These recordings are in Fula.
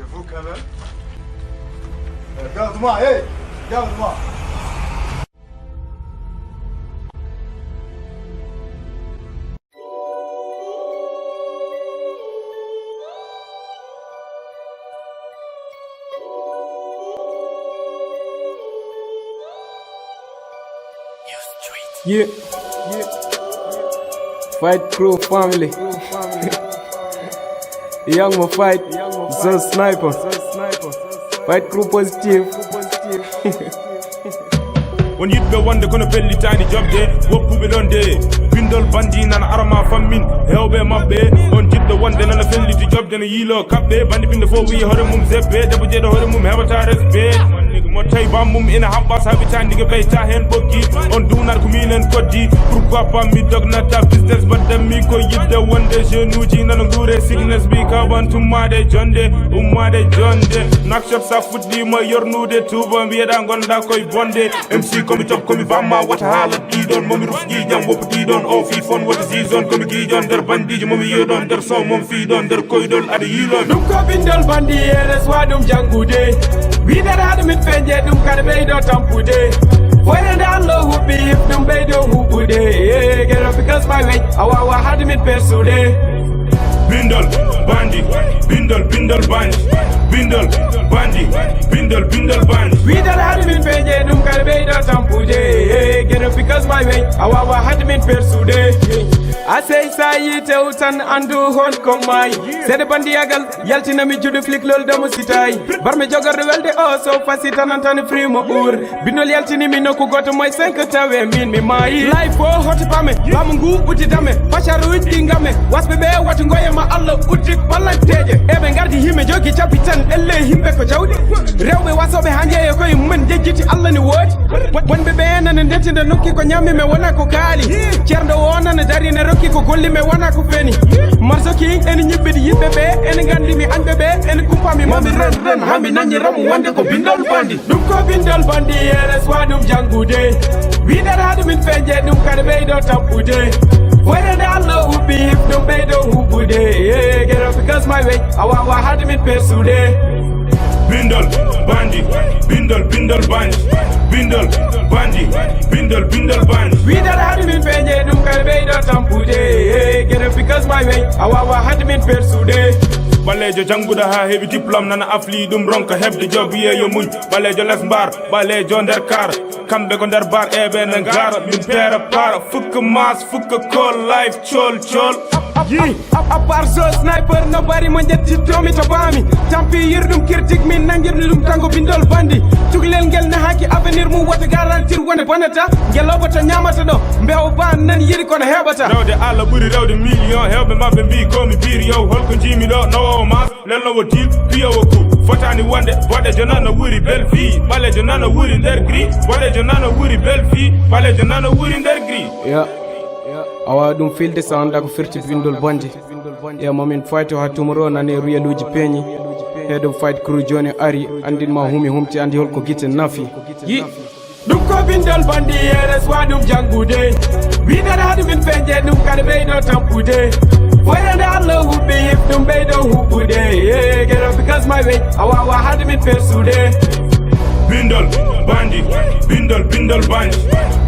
C'est vous quand même. Regarde-moi, hey, regarde-moi. Yeah. Fight crew family. Young mo fight, so sniper. Fight crew positive. When you be one, they're gonna belly tiny job there. What put it on there? Bindol, Bandi, and Arama famine. Hell, be my bay. On tip the one, then on a friendly to job, then a yellow cap there. Bandi in the 4 we heard him, Zepe, double jet, heard him, have a tires bed. More time, boom in a half bus, have a time, nigga, pay hand bookie. On do not come in and Kodi. Pourquoi pas me dog not a business, but the Miko, you the one day, je knew Gina and good sickness, big up on to Made John Day, Umade John Day. Knock shots off with the my your new day, two bomb, we are going to go Bonde. MC come top, come Bama, what a holiday, don't mommy Ruski, and what you don't off phone, what is season, come Gid on their Bandi, mommy, you don't, there's some mom feed on their coidol at the Elon. Look up Bindol Bandi, that's why them Jangu day. We that had them in Fenja, them Carabado Tampu day. When I don't know who be if them Bado who could day. Get up because my way, our had them in Persu day. Bindol, Bandi, Bindol, Bandi, Bindol, Bandi, Bindol, Bandi. We that had them in Fenja, them Carabado Tampu day. Get up because my way, our had them in Persu day. I say say teutan andu hon komay sede bandi yagal yaltina mi judu flik lol damu sitay bar me jogar welde o so fasita nantani frimo ur binol yaltini mi noku goto moy 5 tawe min mi mai life o hoti pame bam ngu uti dame pasharu dingame wasbe be wati ngoye ma Allah uti ballanteje ebe ngardi hime jogi chapitan elle himbe ko jawdi rewbe wasobe hanje ko men jejjiti Allah ni wodi wonbe be nan ndetinde nokki ko nyammi me wona ko kali cerdo wona na dari na ko golli me wana ko feni marso ki en ñibbidi yibbe be en gandi mi anbe be en kumpami mami ren hami nanyi ramu wande ko Bindol Bandi dum ko Bindol Bandi yeres wadum jangude wi dara dum min fenje dum kade be do tampude where the Allah who be if dum be do hubude get up because my way awa had min persude Bindol, Bandi, Bindol, Bandi, Bindol, Bandi, Bindol, Bandi. We that had him in Fenja, do Carabado Tampude. Get up because my way, our had him in Persude. Balejo janguda ha heavy diplom nana afli dum ronka heb the job ye yo muñ balejo les mbar balejo der car kambe ko der bar ebe na gara min pera para fuk mas fuk call life chol yi a part so sniper nobody mo jetti tomi to bami tampi yirdum kirtik min nangirni dum tango Bindol Bandi tuglel ngel na haki avenir mu wata garantir wona bonata gelobo to nyamata do mbew ban nan yiri ko na hebata rewde alla buri rewde million hebbe mabbe mbi ko mi biri yow holko jimi do no mas lelno wo dil piyo wo ku fotani wonde bode jonana wuri bel fi bale jonana wuri der gris bode jonana wuri bel fi bale jonana wuri der gris awa dum filde sanda ko firti Bindol Bandi momin fight ha tomorrow nane ruyeluji peñi head of fight crew joni ari andin ma humi humti andi holko gite nafi yi dum ko Bindol Bandi yeres wadum jangude wi dara hadu min fenje dum kade be do tampude where the Allah who be if dum be do hubude get up because my way awa had min persude Bindol, Bandi, Bindol, Bandi,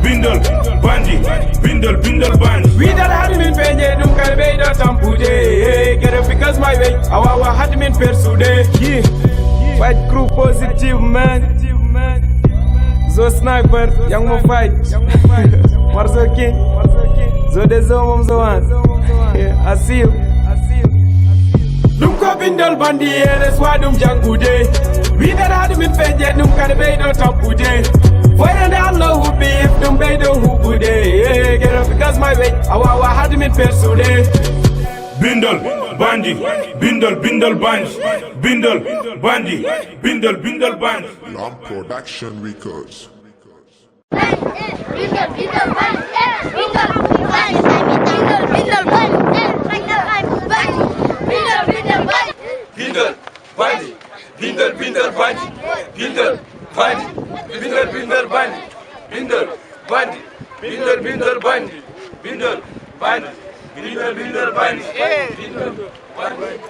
Bindol, Bandi, Bindol, Bandi. We that had him in Fenja, dum Carabado Tampude. Get up because my way, our had him in Persude. Yeah, fight crew positive man. Zo sniper, young mo fight. Marzo king, zo de zo mom zo an. Yeah, I see you. Dum ko Bindol Bandi, yeres wadum jangude. We that had him in Fenja, dum Carabado Tampude. Where the Allah who be if dum be do hubude. Get up because my way, our had him in Persude. Bindol, Bandi, Bindol, Bandi, Bindol, Bandi, Bindol, Bandi. Long Production Records. Bindol Bandi, Bindol Bandi, Bindol Bandi, Bindol Bandi, Bindol Bandi, Bindol Bandi, Bindol Bandi, Bindol Bandi, Bindol Bandi.